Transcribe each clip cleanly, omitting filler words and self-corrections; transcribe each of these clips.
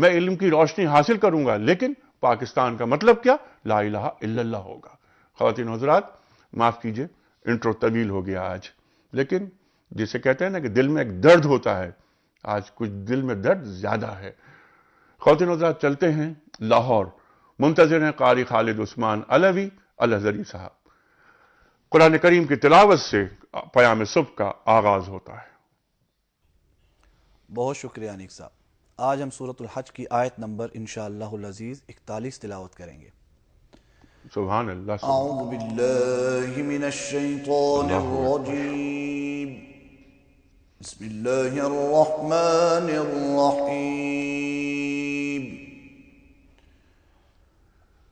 میں علم کی روشنی حاصل کروں گا، لیکن پاکستان کا مطلب کیا؟ لا الہ الا اللہ ہوگا۔ خواتین و حضرات، معاف کیجئے انٹرو طویل ہو گیا آج، لیکن جسے کہتے ہیں نا کہ دل میں ایک درد ہوتا ہے، آج کچھ دل میں درد زیادہ ہے۔ خواتین و حضرات، چلتے ہیں لاہور، منتظر ہیں قاری خالد عثمان علوی الازہری صاحب۔ قرآن کریم کی تلاوت سے پیام صبح کا آغاز ہوتا ہے۔ بہت شکریہ انیق صاحب۔ آج ہم سورۃ الحج کی آیت نمبر انشاءاللہ العزیز 41 تلاوت کریں گے۔ سبحان اللہ۔ اعوذ باللہ من الشیطان الرجیم، بسم اللہ الرحمن الرحیم۔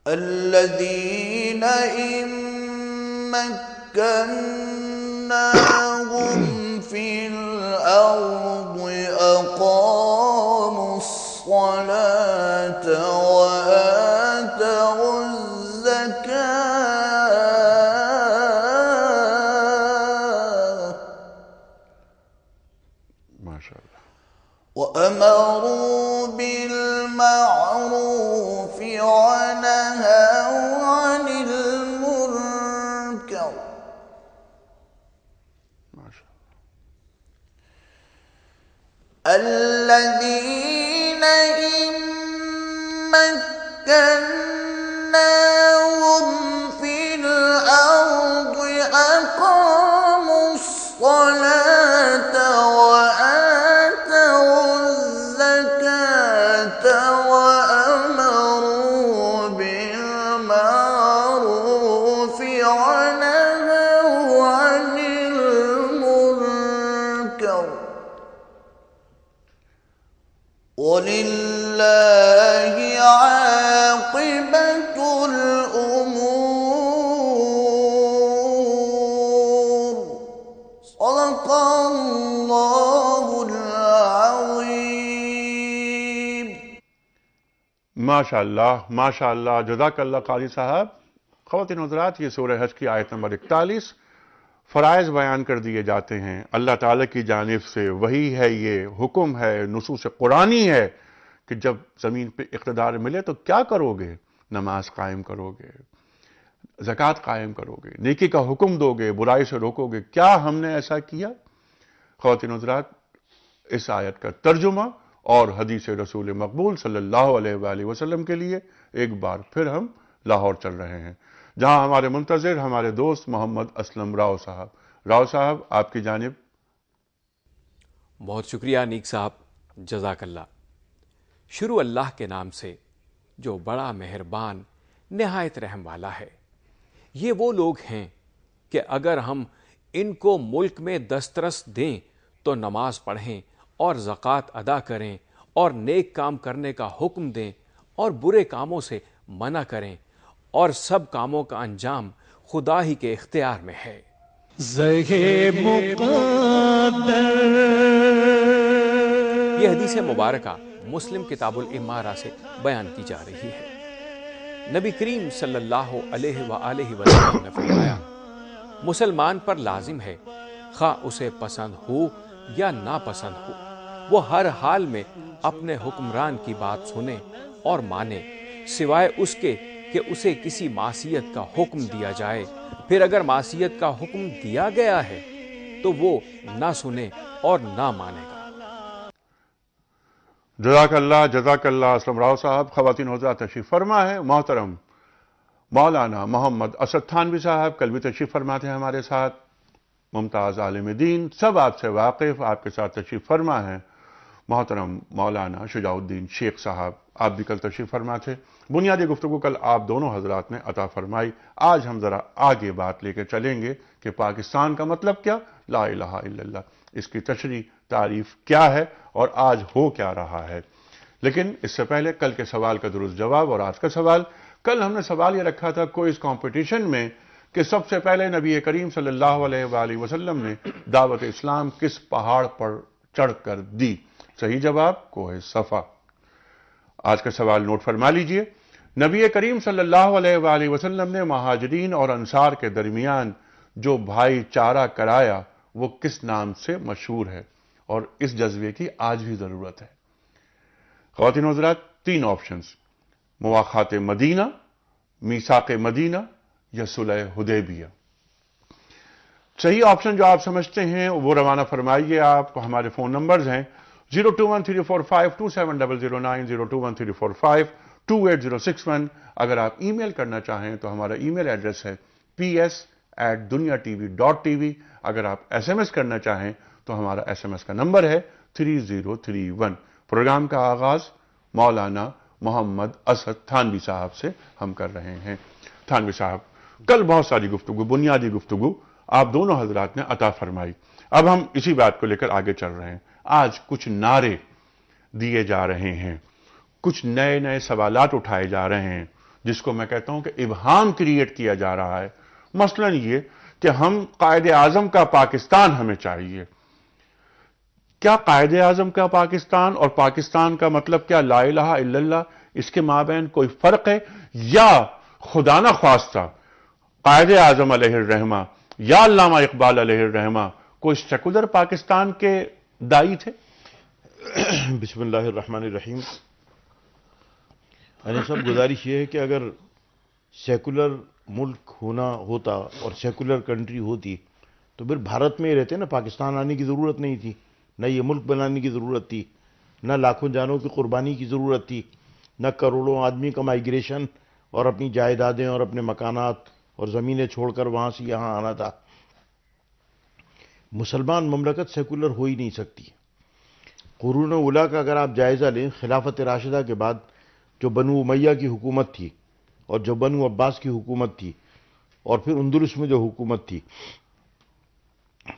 الذین ان مکناہم فی الارض اقاموا الصلاة وآتوا الزکاة ماشاءاللہ۔ وأمروا بالمعروف ونهوا عن المنكر الذين إن مكناهم في الأرض أقاموا الصلاة وآتوا الزكاة وأمروا بالمعروف ونهوا عن المنكر وَلِلَّهِ عَاقِبَةُ الْأُمُورِ۔ صدق اللہ العظیم۔ ماشاءاللہ ماشاءاللہ، جزاک اللہ قاری صاحب۔ خواتین و حضرات، یہ سورہ حج کی آیت نمبر 41، فرائض بیان کر دیے جاتے ہیں اللہ تعالیٰ کی جانب سے، وہی ہے، یہ حکم ہے، نصوص قرآنی ہے کہ جب زمین پہ اقتدار ملے تو کیا کرو گے؟ نماز قائم کرو گے، زکوٰۃ قائم کرو گے، نیکی کا حکم دو گے، برائی سے روکو گے۔ کیا ہم نے ایسا کیا؟ خواتین و حضرات، اس آیت کا ترجمہ اور حدیث رسول مقبول صلی اللہ علیہ وآلہ وسلم کے لیے ایک بار پھر ہم لاہور چل رہے ہیں، جہاں ہمارے منتظر ہمارے دوست محمد اسلم راؤ صاحب۔ راؤ صاحب، آپ کی جانب۔ بہت شکریہ انیق صاحب، جزاک اللہ۔ شروع اللہ کے نام سے جو بڑا مہربان نہایت رحم والا ہے۔ یہ وہ لوگ ہیں کہ اگر ہم ان کو ملک میں دسترس دیں تو نماز پڑھیں اور زکوٰۃ ادا کریں اور نیک کام کرنے کا حکم دیں اور برے کاموں سے منع کریں، اور سب کاموں کا انجام خدا ہی کے اختیار میں ہے۔ یہ حدیث مبارکہ مسلم کتاب الامارہ سے بیان کی جا رہی ہے۔ نبی کریم صلی اللہ علیہ وآلہ وسلم نے فرمایا، مسلمان پر لازم ہے، خواہ اسے پسند ہو یا ناپسند ہو، وہ ہر حال میں اپنے حکمران کی بات سنے اور مانے، سوائے اس کے کہ اسے کسی معصیت کا حکم دیا جائے، پھر اگر معصیت کا حکم دیا گیا ہے تو وہ نہ سنے اور نہ مانے گا۔ جزاک اللہ اسلم راؤ صاحب۔ خواتین و حضرات، تشریف فرما ہے محترم مولانا محمد اسد تھانوی صاحب، کل بھی تشریف فرما تھے ہمارے ساتھ، ممتاز عالم دین، سب آپ سے واقف، آپ کے ساتھ تشریف فرما ہے محترم مولانا شجاع الدین شیخ صاحب، آپ بھی کل تشریف فرما تھے۔ بنیادی گفتگو کل آپ دونوں حضرات نے عطا فرمائی۔ آج ہم ذرا آگے بات لے کے چلیں گے کہ پاکستان کا مطلب کیا؟ لا الہ الا اللہ، اس کی تشریح تعریف کیا ہے اور آج ہو کیا رہا ہے۔ لیکن اس سے پہلے کل کے سوال کا درست جواب اور آج کا سوال۔ کل ہم نے سوال یہ رکھا تھا کوئز کمپٹیشن میں کہ سب سے پہلے نبی کریم صلی اللہ علیہ وآلہ وسلم نے دعوت اسلام کس پہاڑ پر چڑھ کر دی؟ صحیح جواب کوہ صفا۔ آج کا سوال نوٹ فرما لیجئے۔ نبی کریم صلی اللہ علیہ وآلہ وسلم نے مہاجرین اور انصار کے درمیان جو بھائی چارہ کرایا وہ کس نام سے مشہور ہے؟ اور اس جذبے کی آج بھی ضرورت ہے۔ خواتین و حضرات، 3 آپشنز: مواخات مدینہ، میثاق مدینہ یا صلح حدیبیہ۔ صحیح آپشن جو آپ سمجھتے ہیں وہ روانہ فرمائیے آپ. ہمارے فون نمبرز ہیں 02134527009، 02134528061. اگر آپ ای میل کرنا چاہیں تو ہمارا ای میل ایڈریس ہے ps@dunyatv.tv. اگر آپ ایس ایم ایس کرنا چاہیں تو ہمارا ایس ایم ایس کا نمبر ہے 3031. پروگرام کا آغاز مولانا محمد اسد تھانوی صاحب سے ہم کر رہے ہیں. تھانوی صاحب، کل بہت ساری گفتگو، بنیادی گفتگو آپ دونوں حضرات نے عطا فرمائی. اب ہم اسی بات کو لے کر آگے چل رہے ہیں. آج کچھ نعرے دیے جا رہے ہیں، کچھ نئے نئے سوالات اٹھائے جا رہے ہیں، جس کو میں کہتا ہوں کہ ابہام کریٹ کیا جا رہا ہے. مثلا یہ کہ ہم قائد اعظم کا پاکستان ہمیں چاہیے. کیا قائد اعظم کا پاکستان اور پاکستان کا مطلب کیا لا الہ الا اللہ، اس کے مابین کوئی فرق ہے؟ یا خدا نہ خواستہ قائد اعظم علیہ الرحمہ یا علامہ اقبال علیہ الرحمہ کوئی سیکولر پاکستان کے دائی تھے؟ بسم اللہ الرحمن الرحیم. سب گزارش یہ ہے کہ اگر سیکولر ملک ہوتا اور سیکولر کنٹری ہوتی تو پھر بھارت میں ہی رہتے نا، پاکستان آنے کی ضرورت نہیں تھی، نہ یہ ملک بنانے کی ضرورت تھی، نہ لاکھوں جانوں کی قربانی کی ضرورت تھی، نہ کروڑوں آدمی کا مائیگریشن اور اپنی جائیدادیں اور اپنے مکانات اور زمینیں چھوڑ کر وہاں سے یہاں آنا تھا. مسلمان مملکت سیکولر ہو ہی نہیں سکتی. قرون اولیٰ کا اگر آپ جائزہ لیں، خلافت راشدہ کے بعد جو بنو امیہ کی حکومت تھی اور جو بنو عباس کی حکومت تھی اور پھر اندلس میں جو حکومت تھی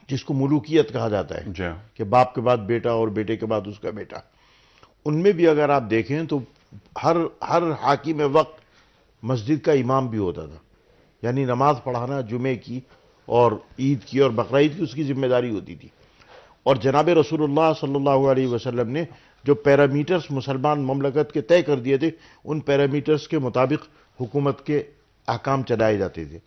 جس کو ملوکیت کہا جاتا ہے کہ باپ کے بعد بیٹا اور بیٹے کے بعد اس کا بیٹا، ان میں بھی اگر آپ دیکھیں تو ہر حاکم وقت مسجد کا امام بھی ہوتا تھا. یعنی نماز پڑھانا جمعے کی اور عید کی اور بقرعید کی اس کی ذمہ داری ہوتی تھی. اور جناب رسول اللہ صلی اللہ علیہ وسلم نے جو پیرامیٹرز مسلمان مملکت کے طے کر دیے تھے، ان پیرامیٹرز کے مطابق حکومت کے احکام چلائے جاتے تھے.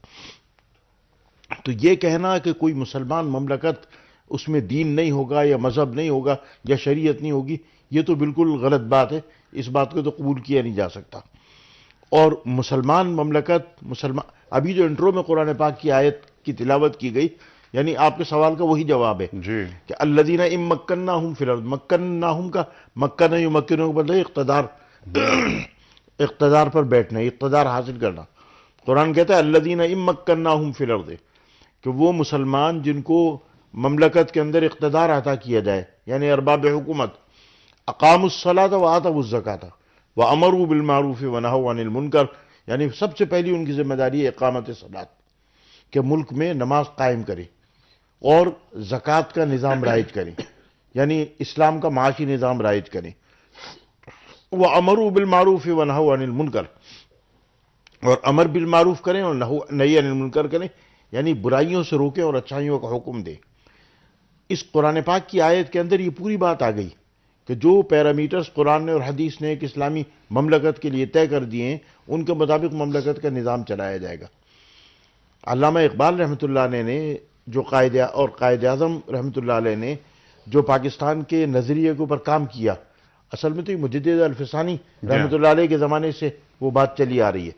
تو یہ کہنا کہ کوئی مسلمان مملکت اس میں دین نہیں ہوگا یا مذہب نہیں ہوگا یا شریعت نہیں ہوگی، یہ تو بالکل غلط بات ہے. اس بات کو تو قبول کیا نہیں جا سکتا. اور مسلمان مملکت ابھی جو انٹرو میں قرآن پاک کی آیت کی تلاوت کی گئی، یعنی آپ کے سوال کا وہی جواب ہے کہ الذین ان مکناہم فی الارض. مکناہم کا مکنہ یمکنہ کو بدلے اقتدار پر بیٹھنا، اقتدار حاصل کرنا. قرآن کہتا ہے الذین ان مکناہم فی الارض، کہ وہ مسلمان جن کو مملکت کے اندر اقتدار عطا کیا جائے، یعنی ارباب حکومت، اقاموا الصلاۃ وآتوا الزکاۃ وامروا بالمعروف ونہوا عن المنکر. یعنی سب سے پہلی ان کی ذمہ داری ہے اقامت صلاۃ، کہ ملک میں نماز قائم کریں اور زکوٰۃ کا نظام رائج کریں، یعنی اسلام کا معاشی نظام رائج کریں. وامروا بالمعروف ونہوا عن المنکر، اور امر بالمعروف کریں اور نہی عن المنکر کریں، یعنی برائیوں سے روکیں اور اچھائیوں کا حکم دیں. اس قرآن پاک کی آیت کے اندر یہ پوری بات آ گئی کہ جو پیرامیٹرز قرآن نے اور حدیث نے ایک اسلامی مملکت کے لیے طے کر دیے ہیں، ان کے مطابق مملکت کا نظام چلایا جائے گا. علامہ اقبال رحمۃ اللہ علیہ نے جو قائد اعظم رحمۃ اللہ علیہ نے جو پاکستان کے نظریے کے اوپر کام کیا، اصل میں تو یہ مجدد الفسانی رحمۃ اللہ علیہ کے زمانے سے وہ بات چلی آ رہی ہے.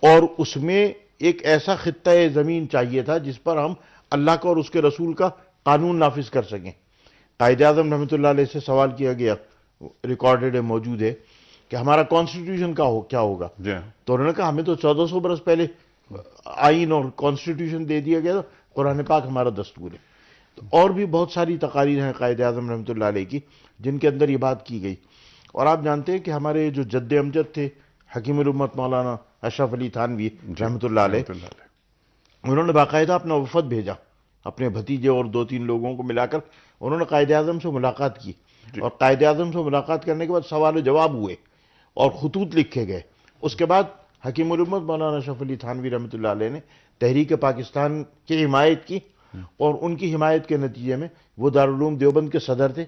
اور اس میں ایک ایسا خطہ زمین چاہیے تھا جس پر ہم اللہ کا اور اس کے رسول کا قانون نافذ کر سکیں. قائد اعظم رحمۃ اللہ علیہ سے سوال کیا گیا، ریکارڈڈ ہے، موجود ہے، کہ ہمارا کانسٹیٹیوشن کیا ہوگا. تو انہوں نے کہا ہمیں تو 1400 برس پہلے آئین اور کانسٹیٹیوشن دے دیا گیا، قرآن پاک ہمارا دستور ہے. اور بھی بہت ساری تقاریر ہیں قائد اعظم رحمۃ اللہ علیہ کی جن کے اندر یہ بات کی گئی. اور آپ جانتے ہیں کہ ہمارے جو جد امجد تھے حکیم الامت مولانا اشرف علی تھانوی رحمۃ اللہ علیہ، انہوں نے باقاعدہ اپنا وفد بھیجا، اپنے بھتیجے اور 2-3 لوگوں کو ملا کر انہوں نے قائد اعظم سے ملاقات کی. اور قائد اعظم سے ملاقات کرنے کے بعد سوال و جواب ہوئے اور خطوط لکھے گئے. اس کے بعد حکیم الامت مولانا اشرف علی تھانوی رحمۃ اللہ علیہ نے تحریک پاکستان کی حمایت کی، اور ان کی حمایت کے نتیجے میں وہ دارالعلوم دیوبند کے صدر تھے.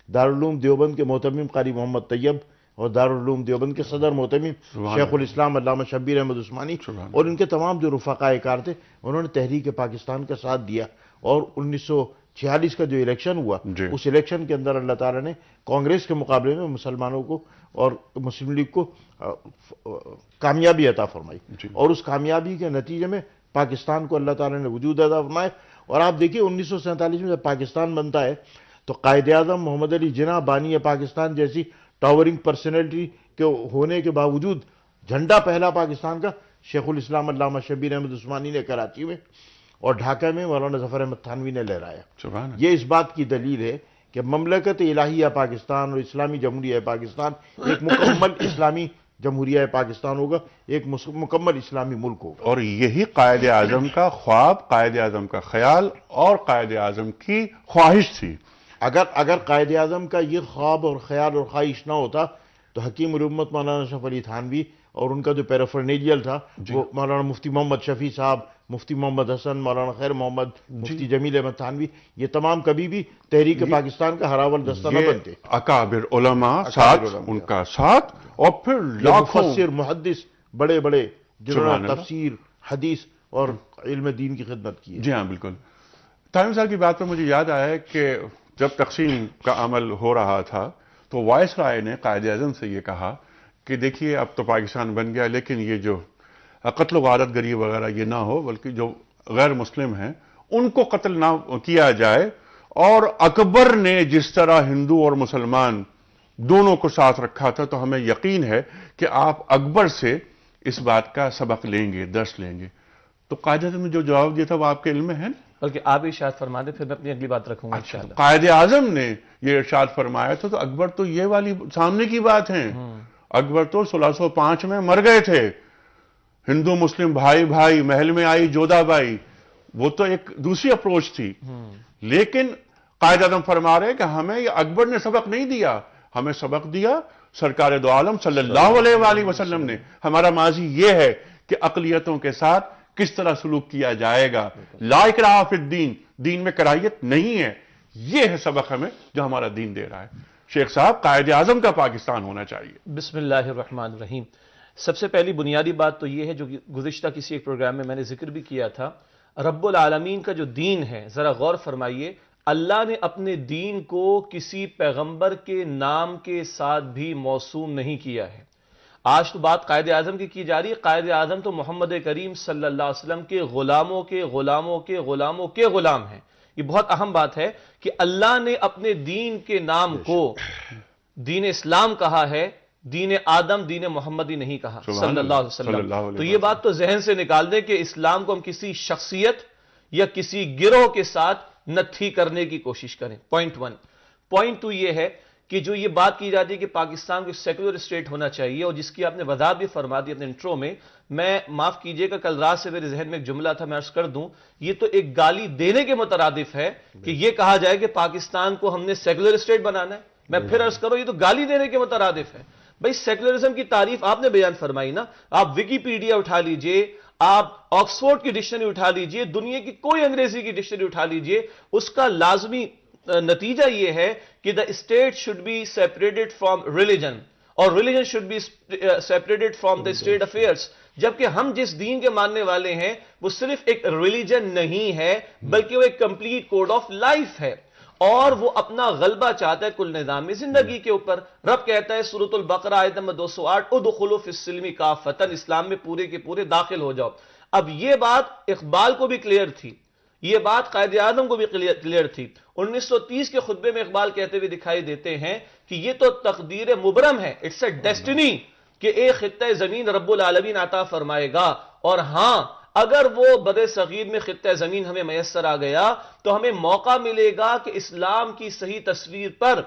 دارالعلوم دیوبند کے محتمم قاری محمد طیب اور دارالعلوم دیوبند کے صدر محتمم شیخ الاسلام علامہ شبیر احمد عثمانی اور ان کے تمام جو رفقائے کار تھے، انہوں نے تحریک پاکستان کا ساتھ دیا. اور 46 کا جو الیکشن ہوا جی۔ اس الیکشن کے اندر اللہ تعالیٰ نے کانگریس کے مقابلے میں مسلمانوں کو اور مسلم لیگ کو کامیابی عطا فرمائی، اور اس کامیابی کے نتیجے میں پاکستان کو اللہ تعالیٰ نے وجود عطا فرمایا۔ اور آپ دیکھیے 1947 میں جب پاکستان بنتا ہے تو قائد اعظم محمد علی جناح بانی پاکستان جیسی ٹاورنگ پرسنالٹی کے ہونے کے باوجود جھنڈا پہلا پاکستان کا شیخ الاسلام علامہ شبیر احمد عثمانی نے کراچی میں اور ڈھاکہ میں مولانا ظفر احمد تھانوی نے لہرایا۔ سبحان اللہ۔ یہ اس بات کی دلیل ہے کہ مملکت الہیہ پاکستان اور اسلامی جمہوریہ پاکستان ایک مکمل اسلامی جمہوریہ پاکستان ہوگا، ایک مکمل اسلامی ملک ہوگا۔ اور یہی قائد اعظم کا خواب، قائد اعظم کا خیال اور قائد اعظم کی خواہش تھی۔ اگر قائد اعظم کا یہ خواب اور خیال اور خواہش نہ ہوتا تو حکیم الامت مولانا اشرف علی تھانوی اور ان کا جو پیرافرنیجیل تھا وہ مولانا مفتی محمد شفیع صاحب، مفتی محمد حسن، مولانا خیر محمد، مفتی جمیل احمد تھانوی، یہ تمام کبھی بھی تحریک پاکستان کا ہراول دستہ نہ بنتے۔ اکابر علماء ساتھ، ان کا ساتھ، اور پھر لاکھوں مفسر محدث بڑے بڑے جنہوں سبحان نے اللہ۔ تفسیر، حدیث اور علم دین کی خدمت کی ہے۔ جی ہاں بالکل۔ طاہر صاحب کی بات پر مجھے یاد آیا ہے کہ جب تقسیم کا عمل ہو رہا تھا تو وائس رائے نے قائد اعظم سے یہ کہا کہ دیکھیے اب تو پاکستان بن گیا، لیکن یہ جو قتل و غارت گری وغیرہ یہ نہ ہو، بلکہ جو غیر مسلم ہیں ان کو قتل نہ کیا جائے۔ اور اکبر نے جس طرح ہندو اور مسلمان دونوں کو ساتھ رکھا تھا تو ہمیں یقین ہے کہ آپ اکبر سے اس بات کا سبق لیں گے، درس لیں گے۔ تو قائد اعظم نے جو جواب دیا تھا وہ آپ کے علم میں ہے نا؟ بلکہ آپ ارشاد فرما دیں، پھر میں اپنی اگلی بات رکھوں گا انشاءاللہ۔ قائد اعظم نے یہ ارشاد فرمایا تھا تو اکبر تو یہ والی سامنے کی بات ہے۔ اکبر تو 1605 میں مر گئے تھے۔ ہندو مسلم بھائی بھائی، محل میں آئی جودھا بائی، وہ تو ایک دوسری اپروچ تھی۔ لیکن قائد اعظم فرما رہے کہ ہمیں یہ اکبر نے سبق نہیں دیا، ہمیں سبق دیا سرکار دو عالم صلی اللہ علیہ وآلہ وسلم نے۔ ہمارا ماضی یہ ہے کہ اقلیتوں کے ساتھ کس طرح سلوک کیا جائے گا۔ لا اکراہ فی الدین، دین میں کراہیت نہیں ہے۔ یہ ہے سبق ہمیں جو ہمارا دین دے رہا ہے۔ شیخ صاحب، قائد اعظم کا پاکستان ہونا چاہیے۔ بسم اللہ الرحمن الرحیم۔ سب سے پہلی بنیادی بات تو یہ ہے جو گزشتہ کسی ایک پروگرام میں نے ذکر بھی کیا تھا، رب العالمین کا جو دین ہے، ذرا غور فرمائیے، اللہ نے اپنے دین کو کسی پیغمبر کے نام کے ساتھ بھی موسوم نہیں کیا ہے۔ آج تو بات قائد اعظم کی جا رہی ہے، قائد اعظم تو محمد کریم صلی اللہ علیہ وسلم کے غلاموں کے غلاموں کے غلاموں کے غلام ہیں۔ یہ بہت اہم بات ہے کہ اللہ نے اپنے دین کے نام کو دین اسلام کہا ہے، دین آدم، دین محمدی نہیں کہا صلی اللہ علیہ وسلم۔ تو یہ بات تو ذہن سے نکال دیں کہ اسلام کو ہم کسی شخصیت یا کسی گروہ کے ساتھ نتھی کرنے کی کوشش کریں۔ پوائنٹ 1۔ پوائنٹ 2 یہ ہے کہ جو یہ بات کی جاتی ہے کہ پاکستان کو سیکولر اسٹیٹ ہونا چاہیے، اور جس کی آپ نے وضاحت بھی فرما دی اپنے انٹرو میں، میں معاف کیجئے گا کل رات سے میرے ذہن میں ایک جملہ تھا، میں عرض کر دوں، یہ تو ایک گالی دینے کے مترادف ہے کہ یہ کہا جائے کہ پاکستان کو ہم نے سیکولر اسٹیٹ بنانا ہے۔ میں پھر عرض کروں، یہ تو گالی دینے کے مترادف ہے۔ بھئی سیکولرزم کی تعریف آپ نے بیان فرمائی نا، آپ ویکیپیڈیا اٹھا لیجئے، آپ آکسفورڈ کی ڈکشنری اٹھا لیجئے، دنیا کی کوئی انگریزی کی ڈکشنری اٹھا لیجئے، اس کا لازمی نتیجہ یہ ہے کہ the state should be separated from religion اور religion should be separated from the state affairs۔ جبکہ ہم جس دین کے ماننے والے ہیں وہ صرف ایک ریلیجن نہیں ہے بلکہ وہ ایک کمپلیٹ کوڈ آف لائف ہے، اور وہ اپنا غلبہ چاہتا ہے کل نظام زندگی کے اوپر۔ رب کہتا ہے سورۃ البقرہ آیت نمبر 208، ادخلوا فی السلم کافۃ، اسلام میں پورے کے پورے داخل ہو جاؤ۔ اب یہ بات اقبال کو بھی کلیئر تھی، یہ بات قائد اعظم کو بھی کلیئر تھی۔ 1930 کے خطبے میں اقبال کہتے ہوئے دکھائی دیتے ہیں کہ یہ تو تقدیر مبرم ہے، اٹس اے ڈیسٹینی، کہ ایک خطہ زمین رب العالمین عطا فرمائے گا، اور ہاں اگر وہ بر صغیر میں خطہ زمین ہمیں میسر آ گیا تو ہمیں موقع ملے گا کہ اسلام کی صحیح تصویر پر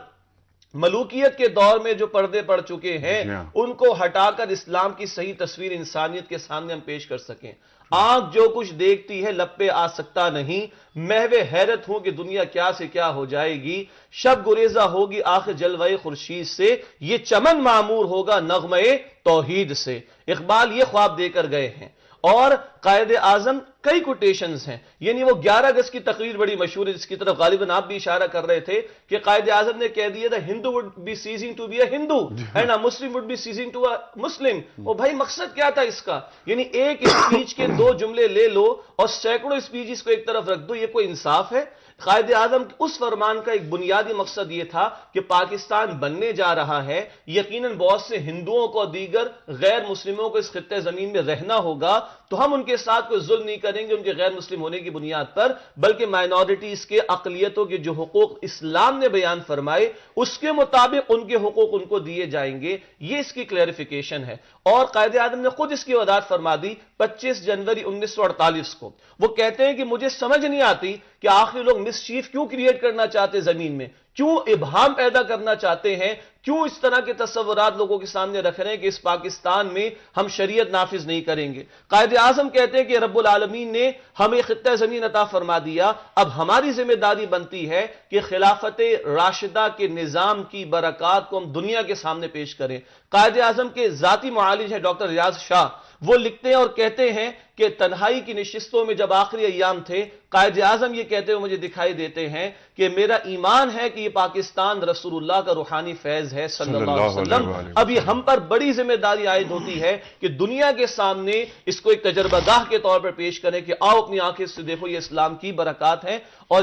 ملوکیت کے دور میں جو پردے پڑ چکے ہیں ان کو ہٹا کر اسلام کی صحیح تصویر انسانیت کے سامنے ہم پیش کر سکیں۔ آنکھ جو کچھ دیکھتی ہے لب پہ آ سکتا نہیں، محو حیرت ہوں کہ دنیا کیا سے کیا ہو جائے گی، شب گریزہ ہوگی آخر جلوہ خورشید سے، یہ چمن معمور ہوگا نغمہ توحید سے۔ اقبال یہ خواب دے کر گئے ہیں، اور قائد اعظم کئی کوٹیشنز ہیں، یعنی وہ 11 اگست کی تقریر بڑی مشہور ہے جس کی طرف غالباً آپ بھی اشارہ کر رہے تھے کہ قائد اعظم نے کہہ دیا تھا ہندو would be ceasing to be a Hindu and a Muslim would be ceasing to a Muslim۔ وہ بھائی مقصد کیا تھا اس کا؟ یعنی ایک اسپیچ کے 2 جملے لے لو اور سینکڑوں اسپیچز کو ایک طرف رکھ دو، یہ کوئی انصاف ہے؟ قائد اعظم اس فرمان کا ایک بنیادی مقصد یہ تھا کہ پاکستان بننے جا رہا ہے، یقیناً بہت سے ہندوؤں کو دیگر غیر مسلموں کو اس خطے زمین میں رہنا ہوگا، تو ہم ان کے ساتھ کوئی ظلم نہیں کریں گے ان کے غیر مسلم ہونے کی بنیاد پر، بلکہ مائنورٹیز کے اقلیتوں کے جو حقوق اسلام نے بیان فرمائے اس کے مطابق ان کے حقوق ان کو دیے جائیں گے، یہ اس کی کلیریفیکیشن ہے۔ اور قائد اعظم نے خود اس کی وضاحت فرما دی 25 جنوری 1948 کو۔ وہ کہتے ہیں کہ مجھے سمجھ نہیں آتی کہ آخری لوگ مسچیف کیوں کریٹ کرنا چاہتے زمین میں، کیوں ابہام پیدا کرنا چاہتے ہیں، کیوں اس طرح کے تصورات لوگوں کے سامنے رکھ رہے ہیں کہ اس پاکستان میں ہم شریعت نافذ نہیں کریں گے۔ قائد اعظم کہتے ہیں کہ رب العالمین نے ہمیں خطہ زمین عطا فرما دیا، اب ہماری ذمہ داری بنتی ہے کہ خلافت راشدہ کے نظام کی برکات کو ہم دنیا کے سامنے پیش کریں۔ قائد اعظم کے ذاتی معالج ہے ڈاکٹر ریاض شاہ، وہ لکھتے ہیں اور کہتے ہیں کہ تنہائی کی نشستوں میں جب آخری ایام تھے، قائد اعظم یہ کہتے ہوئے مجھے دکھائی دیتے ہیں کہ میرا ایمان ہے کہ یہ پاکستان رسول اللہ کا روحانی فیض ہے صلی اللہ علیہ وسلم۔ اب یہ ہم پر بڑی ذمہ داری عائد ہوتی ہے کہ دنیا کے سامنے اس کو ایک تجربہ گاہ کے طور پر پیش کریں کہ آؤ اپنی آنکھیں سے دیکھو یہ اسلام کی برکات ہیں۔ اور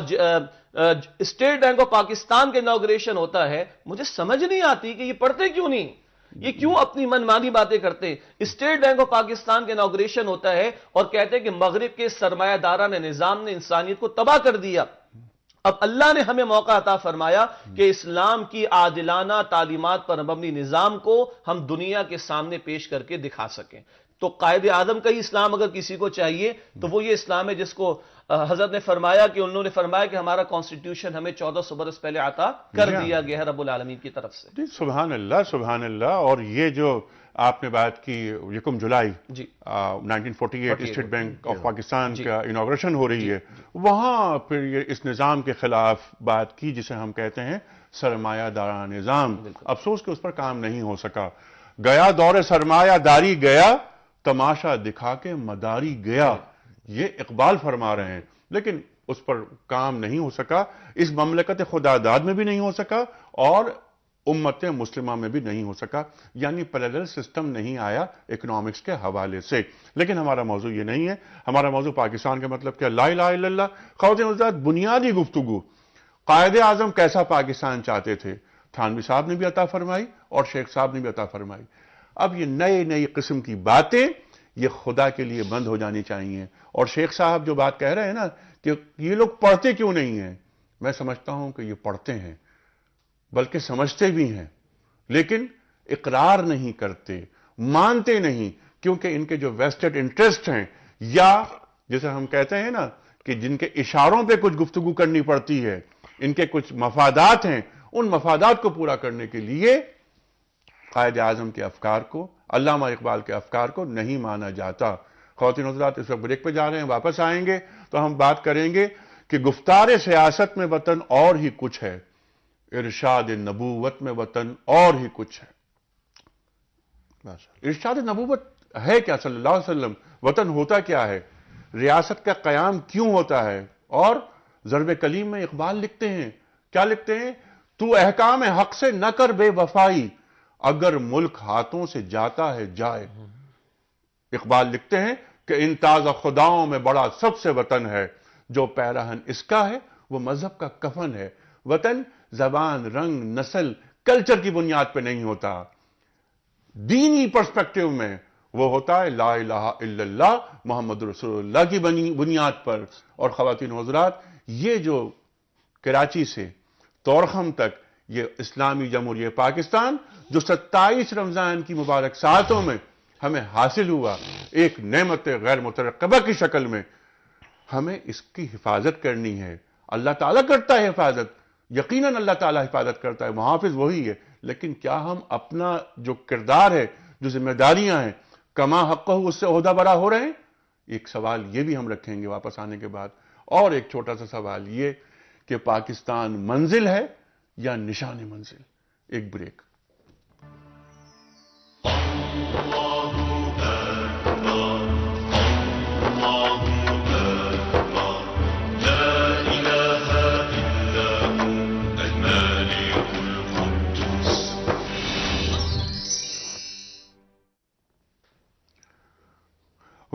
اسٹیٹ بینک آف پاکستان کا انوگریشن ہوتا ہے، مجھے سمجھ نہیں آتی کہ یہ پڑھتے کیوں نہیں، یہ کیوں اپنی من مانی باتیں کرتے ہیں۔ اسٹیٹ بینک آف پاکستان کا انوگریشن ہوتا ہے اور کہتے ہیں کہ مغرب کے سرمایہ داران نظام نے انسانیت کو تباہ کر دیا، اب اللہ نے ہمیں موقع عطا فرمایا کہ اسلام کی عادلانہ تعلیمات پر مبنی نظام کو ہم دنیا کے سامنے پیش کر کے دکھا سکیں۔ تو قائد اعظم کا ہی اسلام اگر کسی کو چاہیے تو وہ یہ اسلام ہے جس کو حضرت نے فرمایا کہ انہوں نے فرمایا کہ ہمارا کانسٹیٹیوشن ہمیں 1400 برس پہلے عطا کر دیا گیا ہے رب العالمین کی طرف سے۔ جی سبحان اللہ سبحان اللہ۔ اور یہ جو آپ نے بات کی 1 جولائی 1948 اسٹیٹ بینک آف پاکستان کا انوگریشن ہو رہی ہے، وہاں پھر یہ اس نظام کے خلاف بات کی جسے ہم کہتے ہیں سرمایہ دارانہ نظام۔ افسوس کہ اس پر کام نہیں ہو سکا، گیا دور سرمایہ داری گیا، تماشا دکھا کے مداری گیا، یہ اقبال فرما رہے ہیں، لیکن اس پر کام نہیں ہو سکا، اس مملکت خدا داد میں بھی نہیں ہو سکا اور امت مسلمہ میں بھی نہیں ہو سکا، یعنی پیرالل سسٹم نہیں آیا اکنامکس کے حوالے سے۔ لیکن ہمارا موضوع یہ نہیں ہے، ہمارا موضوع پاکستان کے مطلب کیا، لا الہ الا اللہ۔ خواتین حضرات، بنیادی گفتگو قائد اعظم کیسا پاکستان چاہتے تھے، تھانوی صاحب نے بھی عطا فرمائی اور شیخ صاحب نے بھی عطا فرمائی۔ اب یہ نئی قسم کی باتیں یہ خدا کے لیے بند ہو جانی چاہیے۔ اور شیخ صاحب جو بات کہہ رہے ہیں نا کہ یہ لوگ پڑھتے کیوں نہیں ہیں، میں سمجھتا ہوں کہ یہ پڑھتے ہیں بلکہ سمجھتے بھی ہیں، لیکن اقرار نہیں کرتے، مانتے نہیں، کیونکہ ان کے جو ویسٹڈ انٹرسٹ ہیں یا جیسے ہم کہتے ہیں نا کہ جن کے اشاروں پہ کچھ گفتگو کرنی پڑتی ہے، ان کے کچھ مفادات ہیں، ان مفادات کو پورا کرنے کے لیے قائد اعظم کے افکار کو، علامہ اقبال کے افکار کو نہیں مانا جاتا۔ خواتین حضرات، اس وقت بریک پہ جا رہے ہیں، واپس آئیں گے تو ہم بات کریں گے کہ گفتار سیاست میں وطن اور ہی کچھ ہے، ارشاد نبوت میں وطن اور ہی کچھ ہے۔ ارشاد نبوت ہے کیا صلی اللہ علیہ وسلم، وطن ہوتا کیا ہے، ریاست کا قیام کیوں ہوتا ہے؟ اور ضرب کلیم میں اقبال لکھتے ہیں، کیا لکھتے ہیں؟ تو احکام حق سے نہ کر بے وفائی، اگر ملک ہاتھوں سے جاتا ہے جائے۔ اقبال لکھتے ہیں کہ ان تازہ خداؤں میں بڑا سب سے وطن ہے، جو پیراہن اس کا ہے وہ مذہب کا کفن ہے۔ وطن زبان، رنگ، نسل، کلچر کی بنیاد پہ نہیں ہوتا، دینی پرسپیکٹیو میں وہ ہوتا ہے لا الہ الا اللہ محمد رسول اللہ کی بنیاد پر۔ اور خواتین و حضرات، یہ جو کراچی سے طورخم تک یہ اسلامی جمہوریہ پاکستان جو 27 رمضان کی مبارک ساعتوں میں ہمیں حاصل ہوا ایک نعمت غیر مترقبہ کی شکل میں، ہمیں اس کی حفاظت کرنی ہے۔ اللہ تعالیٰ کرتا ہے حفاظت، یقیناً اللہ تعالیٰ حفاظت کرتا ہے، محافظ وہی ہے، لیکن کیا ہم اپنا جو کردار ہے، جو ذمہ داریاں ہیں، کما حقہ اس سے عہدہ برا ہو رہے ہیں؟ ایک سوال یہ بھی ہم رکھیں گے واپس آنے کے بعد، اور ایک چھوٹا سا سوال یہ کہ پاکستان منزل ہے یا نشان منزل؟ ایک بریک۔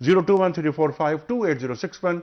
021345286061।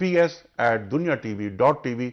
ps@dunyatv.tv।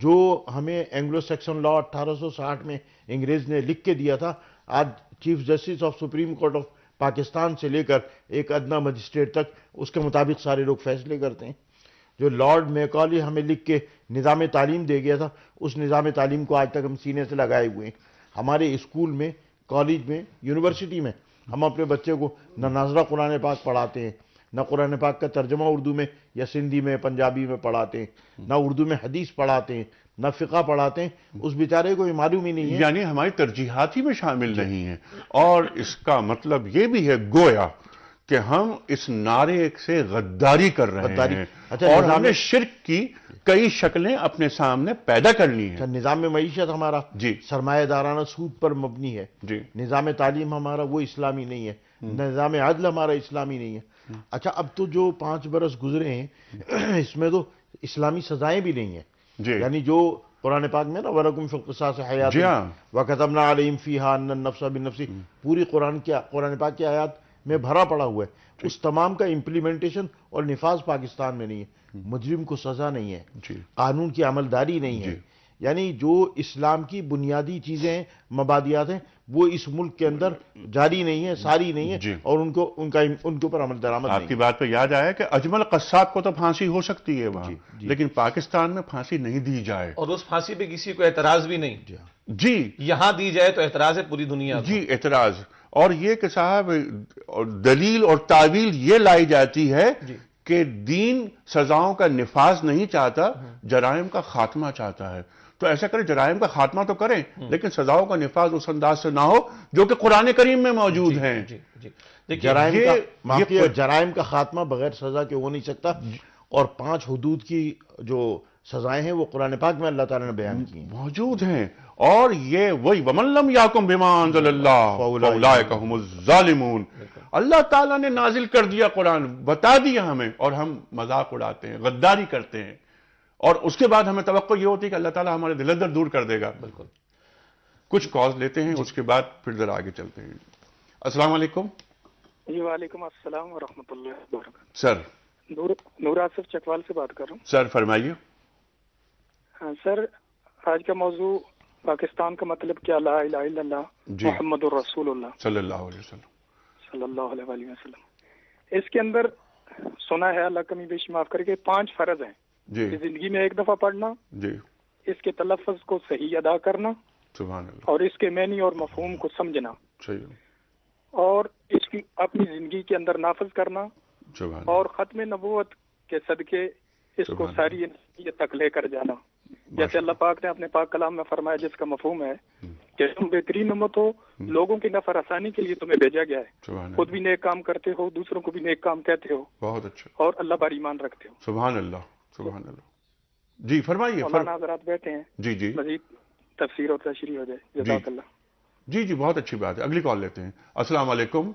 جو ہمیں اینگلو سیکشن لا 1860 میں انگریز نے لکھ کے دیا تھا، آج chief justice of supreme court of Pakistan سے لے کر ایک ادنا مجسٹریٹ تک اس کے مطابق سارے لوگ فیصلے کرتے ہیں۔ جو لارڈ میکالی ہمیں لکھ کے نظام تعلیم دے گیا تھا، اس نظام تعلیم کو آج تک ہم سینے سے لگائے ہوئے ہیں۔ ہمارے اسکول میں، کالج میں، یونیورسٹی میں ہم اپنے بچے کو نہ ناظرہ قرآن پاک پڑھاتے ہیں، نہ قرآن پاک کا ترجمہ اردو میں یا سندھی میں پنجابی میں پڑھاتے ہیں، نہ اردو میں حدیث پڑھاتے ہیں، نہ فقہ پڑھاتے ہیں۔ اس بیچارے کو یہ معلوم ہی نہیں ہے، یعنی ہماری ترجیحات ہی میں شامل نہیں ہیں، اور اس کا مطلب یہ بھی ہے گویا کہ ہم اس نعرے سے غداری کر رہے ہیں، اور ہم نے شرک کی کئی شکلیں اپنے سامنے پیدا کرنی ہیں۔ نظام معیشت ہمارا جی سرمایہ دارانہ سود پر مبنی ہے، جی نظام تعلیم ہمارا وہ اسلامی نہیں ہے، نظام عدل ہمارا اسلامی نہیں ہے۔ اچھا، اب تو جو 5 برس گزرے ہیں اس میں تو اسلامی سزائیں بھی نہیں ہیں، جی یعنی جو قرآن پاک میں نا وَلَكُمْ فِي الْقِصَاصِ حَيَاةٌ جی ہاں وَكَتَبْنَا عَلَيْهِمْ فِيهَا أَنَّ النَّفْسَ بِالنَّفْسِ، پوری قرآن پاک کی آیات میں بھرا پڑا ہوا ہے، اس تمام کا امپلیمنٹیشن اور نفاذ پاکستان میں نہیں ہے، مجرم کو سزا نہیں ہے، جی قانون کی عملداری نہیں ہے، یعنی جو اسلام کی بنیادی چیزیں ہیں، مبادیات ہیں، وہ اس ملک کے اندر جاری نہیں ہے، ساری نہیں ہے، جی اور ان کے اوپر عمل درآمد آپ نہیں کی ہے۔ بات پہ یاد آیا کہ اجمل قصاب کو تو پھانسی ہو سکتی ہے وہاں، لیکن پاکستان میں پھانسی نہیں دی جائے۔ اور اس پھانسی پہ کسی کو اعتراض بھی نہیں، جی یہاں دی جائے تو اعتراض ہے پوری دنیا کو۔ جی اعتراض، اور یہ کہ صاحب دلیل اور تعویل یہ لائی جاتی ہے کہ دین سزاؤں کا نفاذ نہیں چاہتا، جرائم کا خاتمہ چاہتا ہے۔ تو ایسا کریں، جرائم کا خاتمہ تو کریں، لیکن سزاؤں کا نفاذ اس انداز سے نہ ہو جو کہ قرآن کریم میں موجود ہیں۔ جی جی دیکھیے، جرائم کا خاتمہ بغیر سزا کے ہو نہیں سکتا، اور 5 حدود کی جو سزائیں ہیں وہ قرآن پاک میں اللہ تعالیٰ نے بیان کی ہیں، موجود ہیں، اور یہ وہی وَمَن لَّمْ يَحْكُم بِمَا أَنزَلَ اللَّهُ فَأُولَٰئِكَ هُمُ الظَّالِمُونَ۔ اللہ تعالیٰ نے نازل کر دیا قرآن، بتا دیا ہمیں، اور ہم مذاق اڑاتے ہیں، غداری کرتے ہیں، اور اس کے بعد ہمیں توقع یہ ہوتی ہے کہ اللہ تعالیٰ ہمارے دل اندر دور کر دے گا۔ بالکل۔ کچھ کالز لیتے ہیں، اس کے بعد پھر ذرا آگے چلتے ہیں۔ السلام علیکم۔ جی وعلیکم السلام ورحمۃ اللہ وبرکاتہ۔ سر نور آصف چکوال سے بات کر رہا ہوں۔ سر فرمائیے۔ ہاں سر، آج کا موضوع پاکستان کا مطلب کیا، لا الہ الا اللہ جی محمد الرسول اللہ صلی اللہ علیہ وسلم۔ صلی اللہ علیہ وآلہ وسلم۔ اس کے اندر سنا ہے، اللہ کمی بیشی معاف کر کے، 5 فرض ہیں جی کہ زندگی میں ایک دفعہ پڑھنا، جی اس کے تلفظ کو صحیح ادا کرنا، سبحان اللہ، اور اس کے معنی اور مفہوم کو سمجھنا، صحیح، اور اس کی اپنی زندگی کے اندر نافذ کرنا، سبحان اللہ، اور ختم نبوت کے صدقے اس کو سبحان ساری انسانیت تک لے کر جانا۔ جیسے اللہ پاک نے اپنے پاک کلام میں فرمایا، جس کا مفہوم ہے کہ تم بہترین امت ہو، لوگوں کی نفع رسانی کے لیے تمہیں بھیجا گیا ہے، سبحان خود اللہ، بھی نیک کام کرتے ہو، دوسروں کو بھی نیک کام کہتے ہو، بہت اچھا، اور اللہ پر ایمان رکھتے ہو۔ سبحان اللہ، سبحان اللہ۔ جی فرمائیے۔ مولانا حضرات بیٹھے ہیں، جی جی مزید تفسیر اور تشریح ہو جائے، جزاک اللہ۔ جی جی بہت اچھی بات ہے۔ اگلی کال لیتے ہیں۔ السلام علیکم۔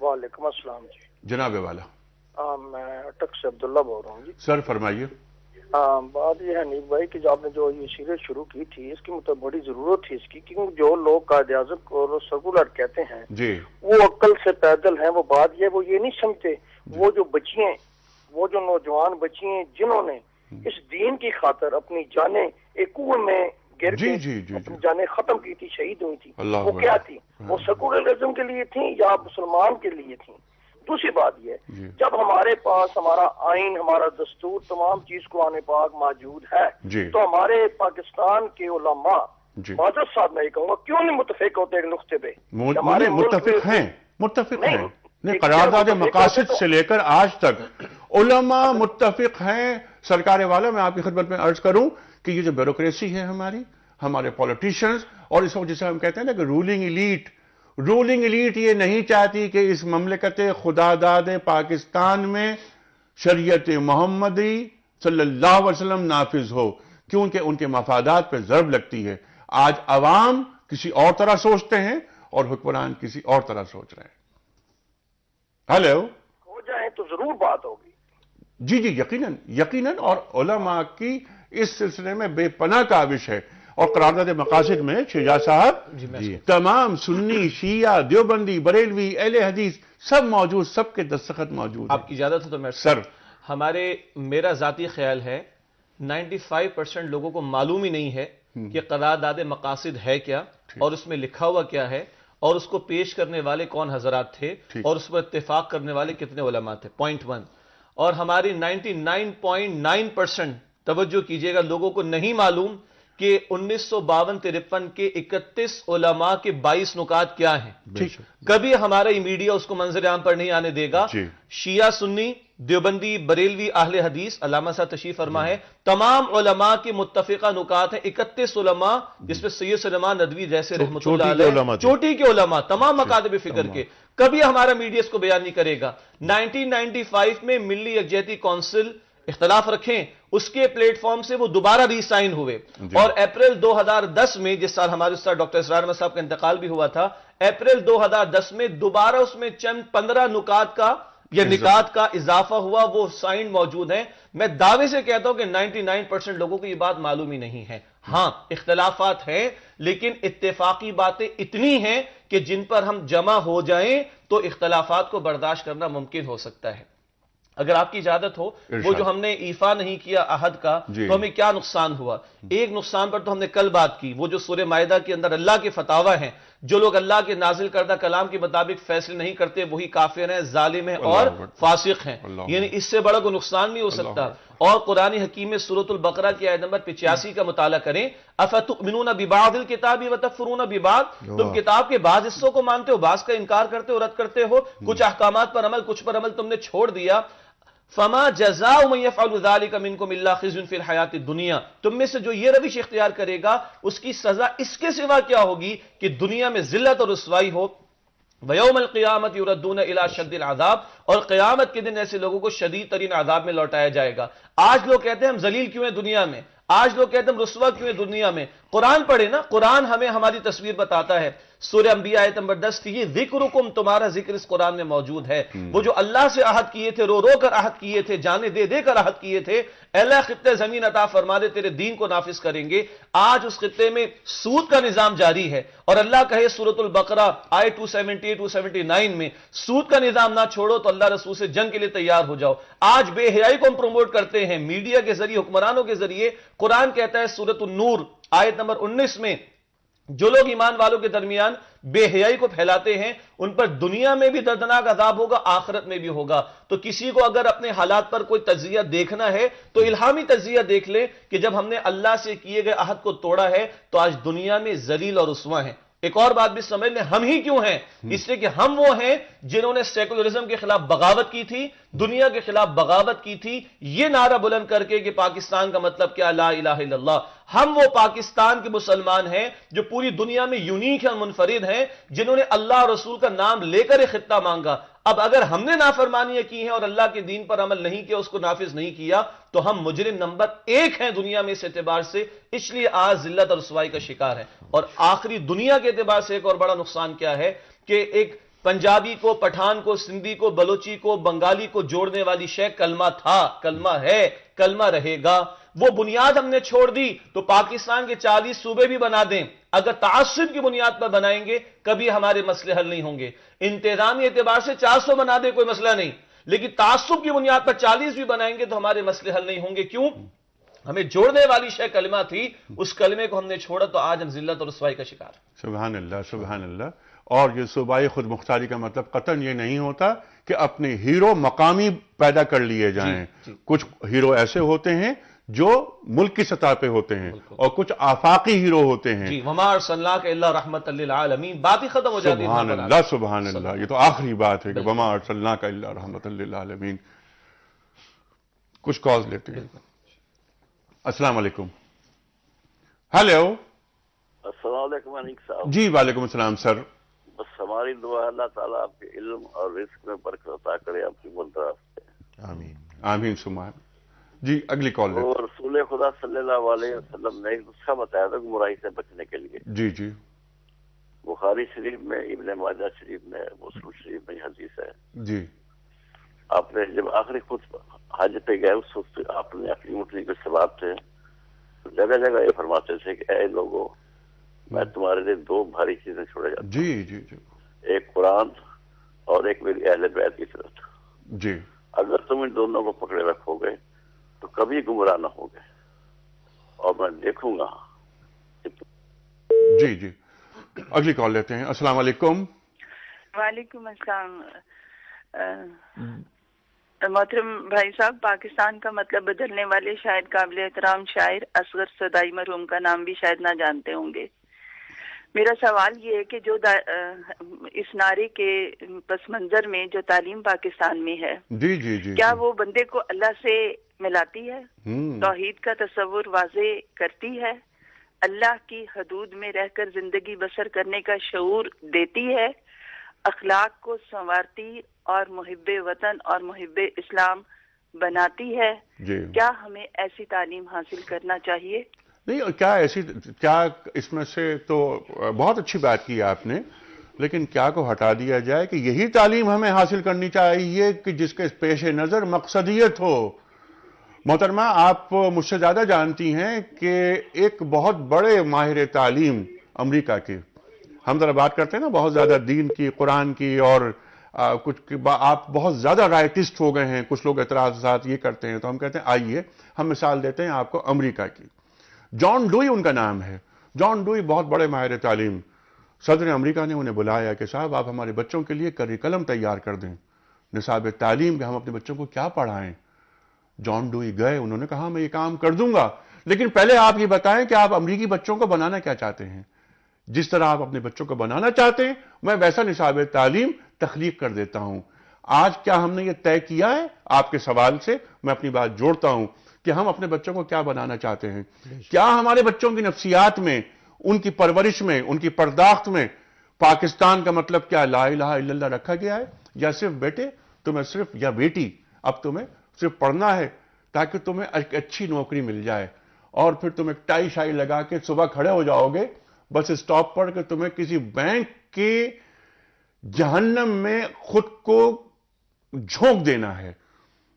وعلیکم السلام جی۔ جناب والا، میں اٹک سے عبداللہ بول رہا ہوں جی۔ سر فرمائیے۔ بات یہ ہے نیک بھائی کہ جو آپ نے جو یہ سیریز شروع کی تھی، اس کی مطلب بڑی ضرورت تھی اس کی، کیونکہ جو لوگ قائد اعظم کو سیکولر کہتے ہیں جی وہ عقل سے پیدل ہیں۔ وہ بات یہ، وہ یہ نہیں سمجھتے، وہ جو بچیاں، وہ جو نوجوان بچیاں جنہوں نے اس دین کی خاطر اپنی جانیں ایک کنویں میں گر جی کے جی جی اپنی جانیں ختم کی تھی، شہید ہوئی تھی، اللہ وہ اکبر۔ کیا تھی؟ وہ سیکولرزم کے لیے تھیں یا مسلمان کے لیے تھیں؟ دوسری بات یہ جی ہے، جب ہمارے پاس ہمارا آئین، ہمارا دستور، تمام چیز قرآن پاک موجود ہے، جی تو ہمارے پاکستان کے علماء، جی معذرت صاحب میں یہ کہوں گا، کیوں نہیں متفق ہوتے ایک نقطے پہ؟ ہمارے ملک متفق میں- ہیں، متفق نہیں، ہیں، نہیں، ایک قرارداد متفق مقاصد ہوتے تو- سے لے کر آج تک علماء متفق ہیں۔ سرکار والا، میں آپ کی خدمت میں عرض کروں کہ یہ جو بیوروکریسی ہے ہماری، ہمارے پولیٹیشینز، اور اس وقت جسے ہم کہتے ہیں نا کہ رولنگ ایلیٹ یہ نہیں چاہتی کہ اس مملکت خدا داد پاکستان میں شریعت محمدی صلی اللہ علیہ وسلم نافذ ہو، کیونکہ ان کے مفادات پہ ضرب لگتی ہے۔ آج عوام کسی اور طرح سوچتے ہیں اور حکمران کسی اور طرح سوچ رہے ہیں۔ ہیلو، ہو جائیں تو ضرور بات ہوگی۔ جی جی یقیناً، اور علماء کی اس سلسلے میں بے پناہ کاوش ہے، اور قرارداد مقاصد میں شجاع صاحب تمام سنی، شیعہ، دیوبندی، بریلوی، اہل حدیث سب موجود، سب کے دستخط موجود ہیں۔ آپ کی اجازت ہے تو میں سر میرا ذاتی خیال ہے 95% لوگوں کو معلوم ہی نہیں ہے کہ قرارداد مقاصد ہے کیا اور اس میں لکھا ہوا کیا ہے اور اس کو پیش کرنے والے کون حضرات تھے اور اس پر اتفاق کرنے والے کتنے علماء تھے. پوائنٹ 1. اور ہماری 99.9% توجہ کیجئے گا لوگوں کو نہیں معلوم کہ 1952-53 کے 31 علماء کے 22 نکات کیا ہیں. کبھی ہمارا یہ میڈیا اس کو منظر عام پر نہیں آنے دے گا. شیعہ سنی دیوبندی بریلوی اہل حدیث علامہ صاحب تشریف فرما ہے تمام علماء کے متفقہ نکات ہیں. 31 علماء جس میں سید سلیمان ندوی جیسے رحمۃ اللہ علیہ چوٹی کے علماء تمام مکاتب فکر کے. کبھی ہمارا میڈیا اس کو بیان نہیں کرے گا. 1995 میں ملی یکجہتی کونسل اختلاف رکھیں اس کے پلیٹ فارم سے وہ دوبارہ ری سائن ہوئے اور اپریل 2010 میں جس سال ہمارے استاد ڈاکٹر اسرار احمد صاحب کا انتقال بھی ہوا تھا اپریل 2010 میں دوبارہ اس میں چند 15 نکات کا یا نکات کا اضافہ ہوا وہ سائن موجود ہیں. میں دعوے سے کہتا ہوں کہ 99% لوگوں کو یہ بات معلوم ہی نہیں ہے. ہاں اختلافات ہیں لیکن اتفاقی باتیں اتنی ہیں کہ جن پر ہم جمع ہو جائیں تو اختلافات کو برداشت کرنا ممکن ہو سکتا ہے. اگر آپ کی اجازت ہو وہ جو ہم نے ایفا نہیں کیا عہد کا تو ہمیں کیا نقصان ہوا. ایک نقصان پر تو ہم نے کل بات کی وہ جو سورہ مائدہ کے اندر اللہ کے فتاوی ہیں جو لوگ اللہ کے نازل کردہ کلام کے مطابق فیصلے نہیں کرتے وہی کافر ہیں ظالم ہیں اور فاسق ہیں. یعنی اس سے بڑا کوئی نقصان نہیں ہو سکتا. اور قرآن حکیم میں سورۃ البقرہ کی آیت نمبر 85 کا مطالعہ کریں. افتؤمنون ببعض الکتاب وتکفرون ببعض. تم کتاب کے بعض حصوں کو مانتے ہو بعض کا انکار کرتے ہو رد کرتے ہو. کچھ احکامات پر عمل کچھ پر عمل تم نے چھوڑ دیا. فما جزاء من يفعل ذلك منكم الا خزي في الحیات الدنیا. تم میں سے جو یہ روش اختیار کرے گا اس کی سزا اس کے سوا کیا ہوگی کہ دنیا میں ذلت اور رسوائی ہو. وَيَوْمَ الْقِيَامَةِ يُرَدُّونَ إِلَى شَدِّ الْعَذَابِ. اور قیامت کے دن ایسے لوگوں کو شدید ترین عذاب میں لوٹایا جائے گا. آج لوگ کہتے ہیں ہم ذلیل کیوں ہیں دنیا میں آج لوگ کہتے ہیں ہم رسوا کیوں ہیں دنیا میں. قرآن پڑھے نا قرآن ہمیں ہماری تصویر بتاتا ہے. سورہ انبیاء آیت نمبر 10 تھی ذکرکم تمہارا ذکر اس قرآن میں موجود ہے. وہ جو اللہ سے عہد کیے تھے رو رو کر عہد کیے تھے جانے دے دے کر عہد کیے تھے اے اللہ خطے زمین عطا فرما دے تیرے دین کو نافذ کریں گے. آج اس خطے میں سود کا نظام جاری ہے اور اللہ کہے سورۃ البقرہ آیت 278-279 میں سود کا نظام نہ چھوڑو تو اللہ رسول سے جنگ کے لیے تیار ہو جاؤ. آج بے حیائی کو ہم پروموٹ کرتے ہیں میڈیا کے ذریعے حکمرانوں کے ذریعے. قرآن کہتا ہے سورۃ النور آیت نمبر 19 میں جو لوگ ایمان والوں کے درمیان بے حیائی کو پھیلاتے ہیں ان پر دنیا میں بھی دردناک عذاب ہوگا آخرت میں بھی ہوگا. تو کسی کو اگر اپنے حالات پر کوئی تجزیہ دیکھنا ہے تو الہامی تجزیہ دیکھ لے کہ جب ہم نے اللہ سے کیے گئے عہد کو توڑا ہے تو آج دنیا میں ذلیل اور رسوا ہیں. ایک اور بات بھی سمجھ لیں ہم ہی کیوں ہیں اس لیے کہ ہم وہ ہیں جنہوں نے سیکولرزم کے خلاف بغاوت کی تھی دنیا کے خلاف بغاوت کی تھی یہ نعرہ بلند کر کے کہ پاکستان کا مطلب کیا لا الہ الا اللہ. ہم وہ پاکستان کے مسلمان ہیں جو پوری دنیا میں یونیک اور منفرد ہیں جنہوں نے اللہ اور رسول کا نام لے کر ایک خطہ مانگا. اب اگر ہم نے نافرمانیاں کی ہیں اور اللہ کے دین پر عمل نہیں کیا اس کو نافذ نہیں کیا تو ہم مجرم نمبر 1 ہیں دنیا میں اس اعتبار سے. اس لیے آج ذلت اور رسوائی کا شکار ہے. اور آخری دنیا کے اعتبار سے ایک اور بڑا نقصان کیا ہے کہ ایک پنجابی کو پٹھان کو سندھی کو بلوچی کو بنگالی کو جوڑنے والی شے کلمہ تھا کلمہ ہے کلمہ رہے گا. وہ بنیاد ہم نے چھوڑ دی تو پاکستان کے 40 صوبے بھی بنا دیں اگر تعصب کی بنیاد پر بنائیں گے کبھی ہمارے مسئلے حل نہیں ہوں گے. انتظامی اعتبار سے 400 بنا دیں کوئی مسئلہ نہیں لیکن تعصب کی بنیاد پر 40 بھی بنائیں گے تو ہمارے مسئلے حل نہیں ہوں گے. کیوں ہمیں جوڑنے والی شے کلمہ تھی اس کلمے کو ہم نے چھوڑا تو آج ہم ذلت اور رسوائی کا شکار. سبحان اللہ سبحان اللہ. اور یہ صوبائی خود مختاری کا مطلب قطعاً یہ نہیں ہوتا کہ اپنے ہیرو مقامی پیدا کر لیے جائیں. کچھ ہیرو ایسے ہوتے ہیں جو ملک کی سطح پہ ہوتے ہیں اور کچھ آفاقی ہیرو ہوتے ہیں. وما ارسلناک الا رحمۃ للعالمین. بات ہی ختم ہو جاتی ہے. سبحان اللہ سبحان اللہ. یہ تو آخری بات ہے کہ وما ارسلناک الا رحمۃ للعالمین. کچھ کالز لیتے ہیں. السلام علیکم. ہیلو. السلام علیکم انیق صاحب. جی وعلیکم السلام سر. بس ہماری دعا اللہ تعالیٰ آپ کے علم اور رزق میں برکت عطا کرے آپ کی بلدراست. آمین آمین سبحان. جی اگلی کال لیں. اور رسول خدا صلی اللہ علیہ وسلم نے ایک نسخہ بتایا تھا گمراہی سے بچنے کے لیے. جی جی بخاری شریف میں ابن ماجہ شریف میں مسلم شریف میں حدیث ہے. جی آپ نے جب آخری خود حج پہ گئے اس وقت آپ نے اپنی اونٹنی کے سواب تھے جگہ جگہ یہ فرماتے تھے کہ اے لوگوں میں تمہارے لیے 2 بھاری چیزیں چھوڑے جاتا ہوں. جی جی جی ایک قرآن اور ایک میری اہل بیت کی طرف. جی اگر تم ان دونوں کو پکڑے رکھو گے تو کبھی گمراہ نہ ہوگے. اور میں دیکھوں گا. جی جی، اگلی کال لیتے ہیں. السلام علیکم. وعلیکم السلام. محترم بھائی صاحب، پاکستان کا مطلب بدلنے والے شاید قابل احترام شاعر اصغر صدائی مرحوم کا نام بھی شاید نہ جانتے ہوں گے. میرا سوال یہ ہے کہ جو اس نعرے کے پس منظر میں جو تعلیم پاکستان میں ہے، جی جی جی، کیا وہ بندے کو اللہ سے ملاتی ہے؟ توحید کا تصور واضح کرتی ہے؟ اللہ کی حدود میں رہ کر زندگی بسر کرنے کا شعور دیتی ہے؟ اخلاق کو سنوارتی اور محب وطن اور محب اسلام بناتی ہے؟ جی. کیا ہمیں ایسی تعلیم حاصل کرنا چاہیے؟ نہیں، کیا اس میں سے تو بہت اچھی بات کی آپ نے، لیکن کیا کو ہٹا دیا جائے کہ یہی تعلیم ہمیں حاصل کرنی چاہیے کہ جس کے پیش نظر مقصدیت ہو. محترمہ، آپ مجھ سے زیادہ جانتی ہیں کہ ایک بہت بڑے ماہر تعلیم امریکہ کے، ہم ذرا بات کرتے ہیں نا بہت زیادہ دین کی، قرآن کی، اور کچھ آپ بہت زیادہ رائٹسٹ ہو گئے ہیں. کچھ لوگ اعتراضات یہ کرتے ہیں، تو ہم کہتے ہیں آئیے ہم مثال دیتے ہیں آپ کو امریکہ کی. جان ڈوئی ان کا نام ہے. جان ڈوئی بہت بڑے ماہر تعلیم. صدر امریکہ نے انہیں بلایا کہ صاحب آپ ہمارے بچوں کے لیے کریکلم تیار کر دیں، نصاب تعلیم، کہ ہم اپنے بچوں کو کیا پڑھائیں. جان ڈوئی گئے، انہوں نے کہا میں یہ کام کر دوں گا، لیکن پہلے آپ یہ بتائیں کہ آپ امریکی بچوں کو بنانا کیا چاہتے ہیں. جس طرح آپ اپنے بچوں کو بنانا چاہتے ہیں میں ویسا نصاب تعلیم تخلیق کر دیتا ہوں. آج کیا ہم نے یہ طے کیا ہے؟ آپ کے سوال سے میں اپنی بات جوڑتا ہوں کہ ہم اپنے بچوں کو کیا بنانا چاہتے ہیں. کیا ہمارے بچوں کی نفسیات میں، ان کی پرورش میں، ان کی پرداخت میں پاکستان کا مطلب کیا لا الہ الا اللہ رکھا گیا ہے؟ یا صرف بیٹے تمہیں صرف، یا بیٹی اب تمہیں صرف پڑھنا ہے تاکہ تمہیں ایک اچھی نوکری مل جائے، اور پھر تم ایک ٹائی شائی لگا کے صبح کھڑے ہو جاؤ گے بس اسٹاپ پر کہ تمہیں کسی بینک کے جہنم میں خود کو جھونک دینا ہے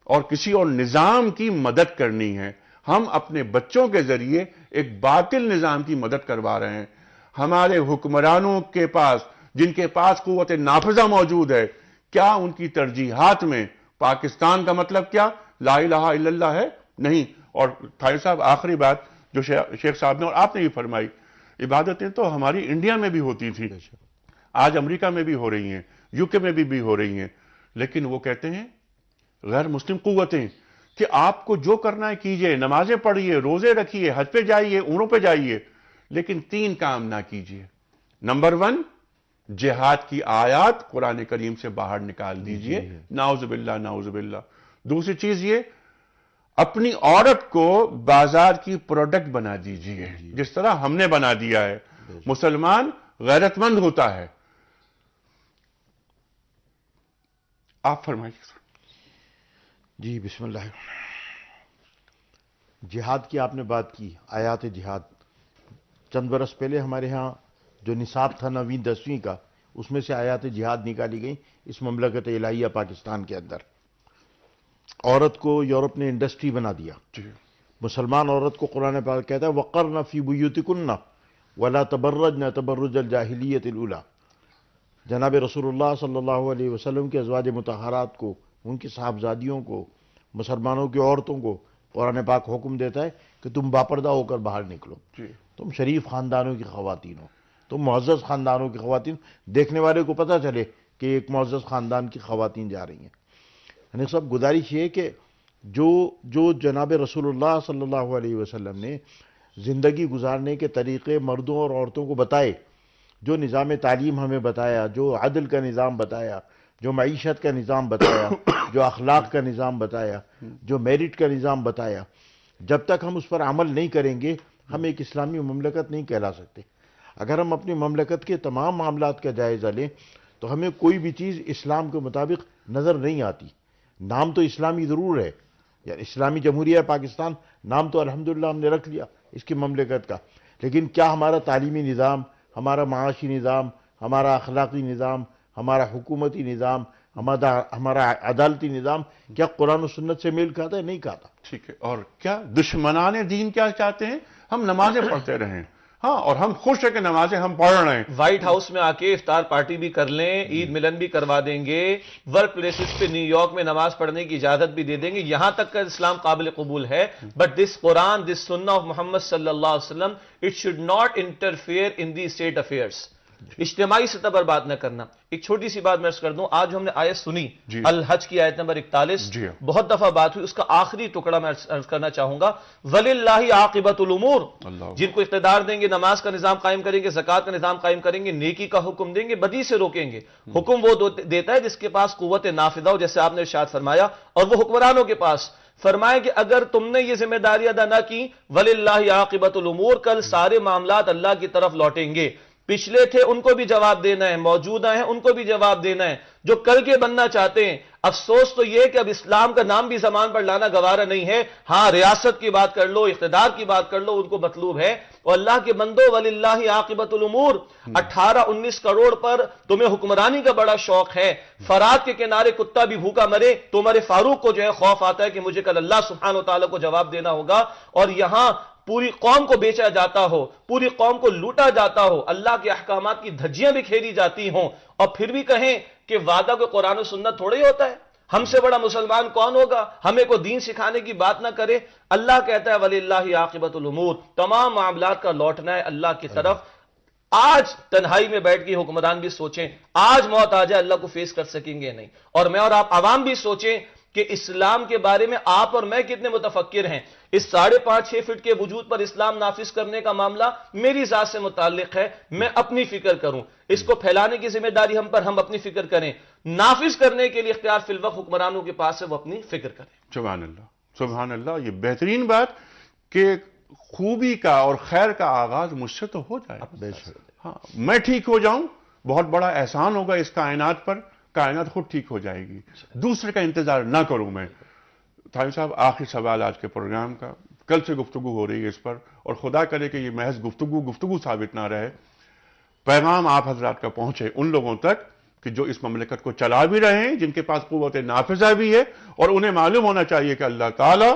اور کسی اور نظام کی مدد کرنی ہے. ہم اپنے بچوں کے ذریعے ایک باطل نظام کی مدد کروا رہے ہیں. ہمارے حکمرانوں کے پاس، جن کے پاس قوت نافذہ موجود ہے، کیا ان کی ترجیحات میں پاکستان کا مطلب کیا لا الہ الا اللہ ہے؟ نہیں. اور طاہر صاحب، آخری بات جو شیخ صاحب نے اور آپ نے بھی فرمائی، عبادتیں تو ہماری انڈیا میں بھی ہوتی تھی، آج امریکہ میں بھی ہو رہی ہیں، یو کے میں بھی ہو رہی ہیں، لیکن وہ کہتے ہیں غیر مسلم قوتیں کہ آپ کو جو کرنا ہے کیجئے، نمازیں پڑھیے، روزے رکھیے، حج پہ جائیے، عمروں پہ جائیے، لیکن 3 کام نہ کیجئے. نمبر 1، جہاد کی آیات قرآن کریم سے باہر نکال دیجئے، نعوذ باللہ نعوذ باللہ. دوسری چیز یہ، اپنی عورت کو بازار کی پروڈکٹ بنا دیجئے، جس طرح ہم نے بنا دیا ہے. مسلمان غیرت مند ہوتا ہے. آپ فرمائیے. جی بسم اللہ. جہاد کی آپ نے بات کی، آیات جہاد. چند برس پہلے ہمارے ہاں جو نصاب تھا 9ویں 10ویں کا، اس میں سے آیات جہاد نکالی گئی اس مملکت الہیہ پاکستان کے اندر. عورت کو یورپ نے انڈسٹری بنا دیا. مسلمان عورت کو قرآن پاک کہتا ہے وَقَرْنَ فِي بُيُوتِكُنَّ وَلَا تَبَرَّجْنَ تَبَرُّجَ الْجَاهِلِيَّةِ الْأُولَى. جناب رسول اللہ صلی اللہ علیہ وسلم کے ازواج مطہرات کو، ان کی صاحبزادیوں کو، مسلمانوں کی عورتوں کو قرآن پاک حکم دیتا ہے کہ تم باپردہ ہو کر باہر نکلو. تم شریف خاندانوں کی خواتین ہو، تم معزز خاندانوں کی خواتین. دیکھنے والے کو پتہ چلے کہ ایک معزز خاندان کی خواتین جا رہی ہیں. یعنی سب گزارش یہ ہے کہ جو جناب رسول اللہ صلی اللہ علیہ وسلم نے زندگی گزارنے کے طریقے مردوں اور عورتوں کو بتائے، جو نظام تعلیم ہمیں بتایا، جو عدل کا نظام بتایا، جو معیشت کا نظام بتایا، جو اخلاق کا نظام بتایا، جو میرٹ کا نظام بتایا، جب تک ہم اس پر عمل نہیں کریں گے ہم ایک اسلامی مملکت نہیں کہلا سکتے. اگر ہم اپنی مملکت کے تمام معاملات کا جائزہ لیں تو ہمیں کوئی بھی چیز اسلام کے مطابق نظر نہیں آتی. نام تو اسلامی ضرور ہے، یعنی اسلامی جمہوریہ پاکستان نام تو الحمدللہ ہم نے رکھ لیا اس کی مملکت کا، لیکن کیا ہمارا تعلیمی نظام، ہمارا معاشی نظام، ہمارا اخلاقی نظام، ہمارا حکومتی نظام، ہمارا عدالتی نظام کیا قرآن و سنت سے میل کھاتا ہے؟ نہیں کھاتا. ٹھیک ہے. اور کیا دشمنان دین کیا چاہتے ہیں؟ ہم نمازیں پڑھتے رہیں، ہاں، اور ہم خوش ہیں کہ نمازیں ہم پڑھ رہے ہیں. وائٹ ہاؤس میں آ کے افطار پارٹی بھی کر لیں، عید ملن بھی کروا دیں گے، ورک پلیسز پہ نیو یارک میں نماز پڑھنے کی اجازت بھی دے دیں گے، یہاں تک کا اسلام قابل قبول ہے. بٹ دس قرآن، دس سنہ آف محمد صلی اللہ علیہ وسلم، it should not interfere in the state affairs. اجتماعی سطح پر بات نہ کرنا. ایک چھوٹی سی بات میں عرض کر دوں، آج ہم نے آیت سنی الحج کی آیت نمبر 41، بہت دفعہ بات ہوئی، اس کا آخری ٹکڑا میں عرض کرنا چاہوں گا. وَلِلَّهِ عَاقِبَةُ الْأُمُورِ، جن کو اقتدار دیں گے نماز کا نظام قائم کریں گے، زکوٰۃ کا نظام قائم کریں گے، نیکی کا حکم دیں گے، بدی سے روکیں گے. حکم وہ دیتا ہے جس کے پاس قوت نافذہ ہو، جیسے آپ نے ارشاد فرمایا، اور وہ حکمرانوں کے پاس. فرمایا کہ اگر تم نے یہ ذمہ داری ادا نہ کی، وَلِلَّهِ عَاقِبَةُ الْأُمُورِ، کل سارے معاملات اللہ کی طرف لوٹیں گے. پچھلے تھے ان کو بھی جواب دینا ہے، موجودہ ہیں ان کو بھی جواب دینا ہے، جو کل کے بننا چاہتے ہیں. افسوس تو یہ کہ اب اسلام کا نام بھی زبان پر لانا گوارا نہیں ہے. ہاں، ریاست کی بات کر لو، اقتدار کی بات کر لو، ان کو مطلوب ہے. اور اللہ کے بندو، وَلِلَّهِ عَاقِبَةُ الْأُمُورِ، 18-19 کروڑ پر تمہیں حکمرانی کا بڑا شوق ہے. فرات کے کنارے کتا بھی بھوکا مرے تو عمر فاروق کو جو ہے خوف آتا ہے کہ مجھے کل اللہ سبحانہ و تعالیٰ کو جواب دینا ہوگا. اور یہاں پوری قوم کو بیچا جاتا ہو، پوری قوم کو لوٹا جاتا ہو، اللہ کے احکامات کی دھجیاں بھی کھیلی جاتی ہوں، اور پھر بھی کہیں کہ وعدہ کو قرآن و سنت تھوڑا ہی ہوتا ہے. ہم سے بڑا مسلمان کون ہوگا؟ ہمیں کو دین سکھانے کی بات نہ کرے. اللہ کہتا ہے وَلِلَّهِ عَاقِبَةُ الْأُمُورِ، تمام معاملات کا لوٹنا ہے اللہ کی طرف. آج تنہائی میں بیٹھ کے حکمران بھی سوچیں، آج موت آ جائے اللہ کو فیس کر سکیں گے نہیں. اور میں اور آپ عوام بھی سوچیں کہ اسلام کے بارے میں آپ اور میں کتنے متفکر ہیں. اس 5.5-6 فٹ کے وجود پر اسلام نافذ کرنے کا معاملہ میری ذات سے متعلق ہے. میں اپنی فکر کروں، اس کو پھیلانے کی ذمہ داری ہم پر، ہم اپنی فکر کریں. نافذ کرنے کے لیے اختیار فی الوقت حکمرانوں کے پاس ہے، وہ اپنی فکر کریں. سبحان اللہ، سبحان اللہ. یہ بہترین بات کہ خوبی کا اور خیر کا آغاز مجھ سے تو ہو جائے. ہاں، میں ٹھیک ہو جاؤں، بہت بڑا احسان ہوگا اس کائنات پر. کائنات خود ٹھیک ہو جائے گی، دوسرے کا انتظار نہ کروں میں. تھانوی صاحب، آخری سوال آج کے پروگرام کا. کل سے گفتگو ہو رہی ہے اس پر، اور خدا کرے کہ یہ محض گفتگو ثابت نہ رہے. پیغام آپ حضرات کا پہنچے ان لوگوں تک کہ جو اس مملکت کو چلا بھی رہے ہیں، جن کے پاس قوت نافذہ بھی ہے، اور انہیں معلوم ہونا چاہیے کہ اللہ تعالیٰ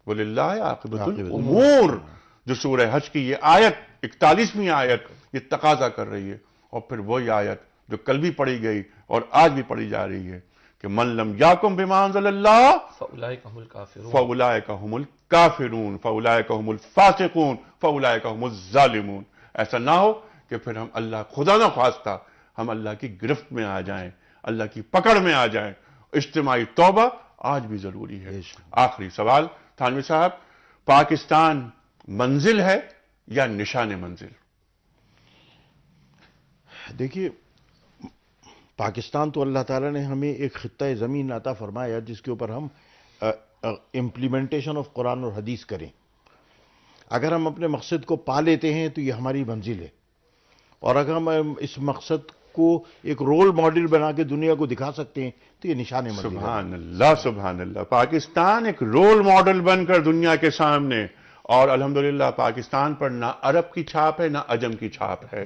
وَلِلَّهِ عَاقِبَةُ الْأُمُورِ، جو سورہ حج کی یہ آیت 41ویں آیت یہ تقاضا کر رہی ہے. اور پھر وہی آیت جو کل بھی پڑھی گئی اور آج بھی پڑھی جا رہی ہے کہ من لم یحکم بما انزل اللہ فَأُولَٰئِکَ هُمُ الْکَافِرُونَ فَأُولَٰئِکَ هُمُ الْکَافِرُونَ فَأُولَٰئِکَ هُمُ الْفَاسِقُونَ فَأُولَٰئِکَ هُمُ الظَّالِمُونَ. ایسا نہ ہو کہ پھر ہم اللہ خدا نہ خواستہ ہم اللہ کی گرفت میں آ جائیں، اللہ کی پکڑ میں آ جائیں. اجتماعی توبہ آج بھی ضروری ہے. آخری سوال تھانوی صاحب، پاکستان منزل ہے یا نشان منزل؟ دیکھیے، پاکستان تو اللہ تعالیٰ نے ہمیں ایک خطہ زمین عطا فرمایا جس کے اوپر ہم امپلیمنٹیشن آف قرآن اور حدیث کریں. اگر ہم اپنے مقصد کو پا لیتے ہیں تو یہ ہماری منزل ہے، اور اگر ہم اس مقصد کو ایک رول ماڈل بنا کے دنیا کو دکھا سکتے ہیں تو یہ نشان منزل ہے. سبحان اللہ، سبحان اللہ. پاکستان ایک رول ماڈل بن کر دنیا کے سامنے، اور الحمدللہ پاکستان پر نہ عرب کی چھاپ ہے نہ عجم کی چھاپ ہے.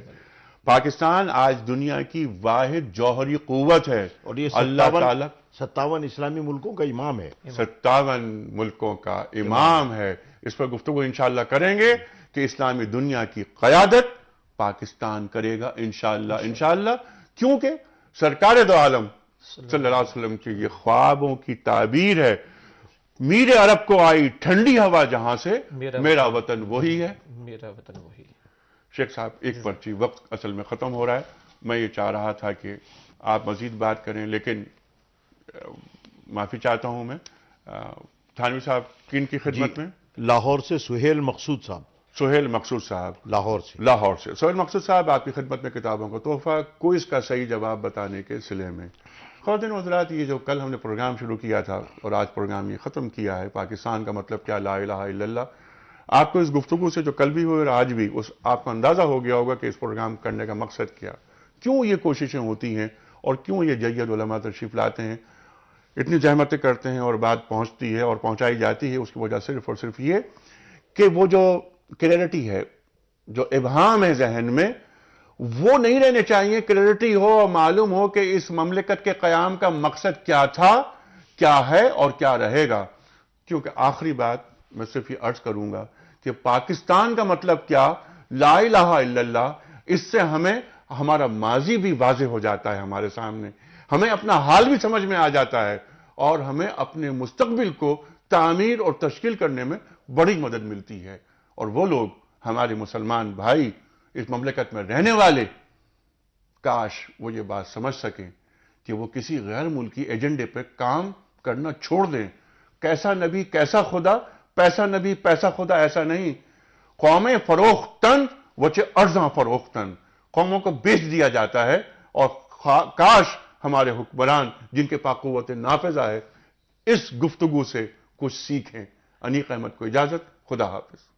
پاکستان آج دنیا کی واحد جوہری قوت ہے، اور یہ اللہ تعالیٰ 57 اسلامی ملکوں کا امام ہے. 57 ملکوں کا امام ہے. اس پر گفتگو انشاءاللہ کریں گے کہ اسلامی دنیا کی قیادت پاکستان کرے گا انشاءاللہ، کیونکہ سرکار دو عالم صلی اللہ علیہ وسلم کی یہ خوابوں کی تعبیر ہے. میر عرب کو آئی ٹھنڈی ہوا جہاں سے، میرا وطن وہی ہے. میرا وطن وہی ہے. شیخ صاحب، ایک پرچی، وقت اصل میں ختم ہو رہا ہے. میں یہ چاہ رہا تھا کہ آپ مزید بات کریں، لیکن معافی چاہتا ہوں میں. تھانوی صاحب کن کی خدمت میں؟ لاہور سے سہیل مقصود صاحب. سہیل مقصود صاحب لاہور سے. سہیل مقصود صاحب، آپ کی خدمت میں کتابوں کا تحفہ، کوئز کا صحیح جواب بتانے کے سلسلے میں. خواتین و حضرات، یہ جو کل ہم نے پروگرام شروع کیا تھا اور آج پروگرام یہ ختم کیا ہے، پاکستان کا مطلب کیا، لا الہ الا اللہ. آپ کو اس گفتگو سے جو کل بھی ہوئی اور آج بھی، آپ کو اندازہ ہو گیا ہوگا کہ اس پروگرام کرنے کا مقصد کیا، کیوں یہ کوششیں ہوتی ہیں، اور کیوں یہ جید علماء تشریف لاتے ہیں، اتنی زحمتیں کرتے ہیں اور بات پہنچتی ہے اور پہنچائی جاتی ہے. اس کی وجہ صرف اور صرف یہ کہ وہ جو کلیئرٹی ہے، جو ابہام ہے ذہن میں، وہ نہیں رہنے چاہیے. کلیئرٹی ہو اور معلوم ہو کہ اس مملکت کے قیام کا مقصد کیا تھا، کیا ہے اور کیا رہے گا. کیونکہ آخری بات میں صرف یہ عرض کروں گا کہ پاکستان کا مطلب کیا، لا الہ الا اللہ، اس سے ہمیں ہمارا ماضی بھی واضح ہو جاتا ہے ہمارے سامنے، ہمیں اپنا حال بھی سمجھ میں آ جاتا ہے، اور ہمیں اپنے مستقبل کو تعمیر اور تشکیل کرنے میں بڑی مدد ملتی ہے۔ اور وہ لوگ ہمارے مسلمان بھائی اس مملکت میں رہنے والے، کاش وہ یہ بات سمجھ سکیں کہ وہ کسی غیر ملکی ایجنڈے پہ کام کرنا چھوڑ دیں۔ کیسا نبی کیسا خدا، پیسا نبی پیسا خدا، ایسا نہیں۔ قومیں فروختن وچے ارزاں فروختن، قوموں کو بیچ دیا جاتا ہے، اور کاش ہمارے حکمران جن کے پاس قوت نافذہ ہے اس گفتگو سے کچھ سیکھیں۔ انیق احمد کو اجازت، خدا حافظ۔